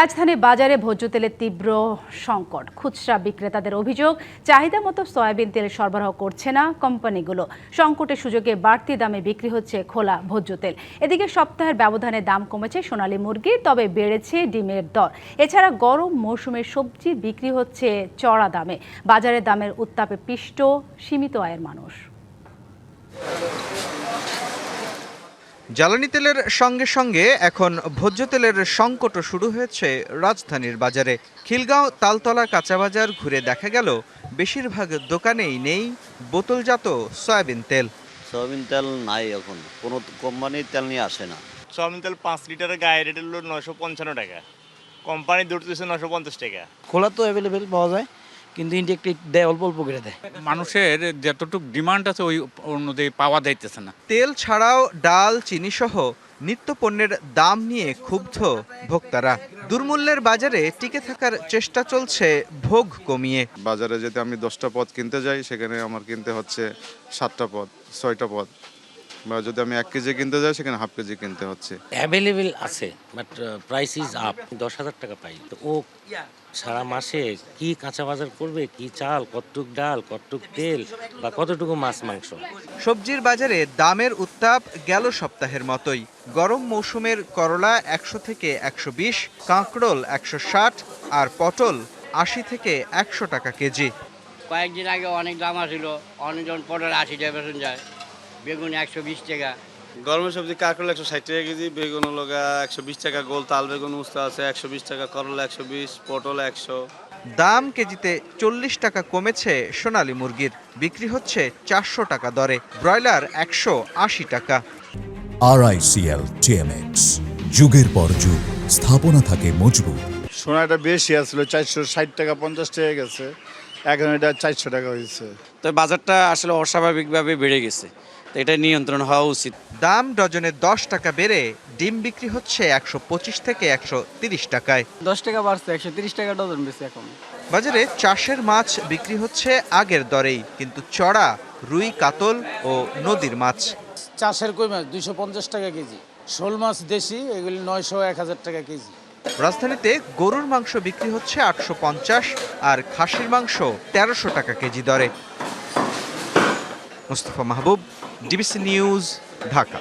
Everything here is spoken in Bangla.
রাজধানী বাজারে ভোজ্য তেলের তীব্র সংকট। খুচরা বিক্রেতাদের অভিযোগ, চাহিদা মতো সয়াবিন তেল সরবরাহ করছে না কোম্পানিগুলো। সংকটের সুযোগে বাড়তি দামে বিক্রি হচ্ছে খোলা ভোজ্য তেল। এদিকে সপ্তাহের ব্যবধানে দাম কমেছে সোনালী মুরগির, তবে বেড়েছে ডিমের দর। এছাড়া গরম মৌসুমের সবজি বিক্রি হচ্ছে চড়া দামে। বাজারের দামের উত্তাপে পিষ্ট সীমিত আয়ের মানুষ। জ্বালানি তেলের সঙ্গে সঙ্গে এখন ভোজ্য তেলের সংকটও শুরু হয়েছে রাজধানীর বাজারে। খিলগাঁও তালতলা কাঁচাবাজার ঘুরে দেখা গেল বেশিরভাগ দোকানেই নেই বোতলজাত সয়াবিন তেল। সয়াবিন তেল নাই, এখন কোনো কোম্পানির তেল নিয়ে আসে না। সয়াবিন তেল 5 লিটারের গায়ে রেট হলো 955 টাকা, কোম্পানি দুটো দিচ্ছে 950 টাকা। খোলা তো অ্যাভেলেবেল পাওয়া যায়, কিন্তু ইনজেক্টেড দেয়, অল্প অল্প করে দেয়। মানুষের যতটুকু ডিমান্ড আছে ওই অনুযায়ী পাওয়া যাইতেছে না। তেল ছাড়াও ডাল, চিনি সহ নিত্য পণ্যের দাম নিয়ে ক্ষুব্ধ ভোক্তারা। দুর্মূল্যের বাজারে টিকে থাকার চেষ্টা চলছে ভোগ কমিয়ে। বাজারে যদি আমি 10টা পদ কিনতে যাই, সেখানে আমার কিনতে হচ্ছে 7টা পদ, 6টা পদ। বা যদি আমি 1 কেজি কিনতে যাই, সেখানে হাফ কেজি কিনতে হচ্ছে। অ্যাভেলেবেল আছে, বাট প্রাইস ইজ আপ। 10,000 টাকা পাই, তো ও সারা মাসে কি কাঁচা বাজার করবে, কি চাল, কতটুক ডাল, কতটুক তেল বা কতটুকু মাছ মাংস। সবজির বাজারে দামের উত্তাপ গেল সপ্তাহের মতোই। গরম মৌসুমের করলা 100 থেকে 120, কাঁকরোল 160 আর পটল 80 থেকে 100 টাকা কেজি। কয়েকদিন আগে অনেক দাম আসছিল, অনেকজন পটল 80 টাকা বেতন যায়, বেগুন 120 টাকা। গরমের সবজি কাঁকরোল 160 টাকা কেজি, বেগুন লগা 120 টাকা, গোল তাল বেগুন উস্তা আছে 120 টাকা, করলা 120, পটল 100। দাম কেজিতে 40 টাকা কমেছে সোনালী মুরগির, বিক্রি হচ্ছে 400 টাকা দরে। ব্রয়লার 180 টাকা। RICL TMX, যুগের পর যুগ স্থাপনা থাকে মজবুত। সোনাটা বেশি আসলো, 460 টাকা 50 টাকা গেছে, এখন এটা 400 টাকা হয়েছে। তো বাজারটা আসলে অস্বাভাবিকভাবে বেড়ে গেছে, তো এটা নিয়ন্ত্রণ হওয়া উচিত। দাম ডজনে 10 টাকা বেড়ে ডিম বিক্রি হচ্ছে 125 থেকে 130 টাকায়। 10 টাকা বাড়ছে, 130 টাকা ডজন বেশি। এখন বাজারে চাষের মাছ বিক্রি হচ্ছে আগের দরেই, কিন্তু চড়া রুই, কাতল ও নদীর মাছ। চাষের কই মাছ 250 টাকা কেজি, শোল মাছ দেশি এগুলি 900-1000 টাকা কেজি। রাজধানীতে গরুর মাংস বিক্রি হচ্ছে 850 আর খাসির মাংস 1300 টাকা কেজি দরে। মুস্তাফা মাহবুব, ডিবিসি নিউজ, ঢাকা।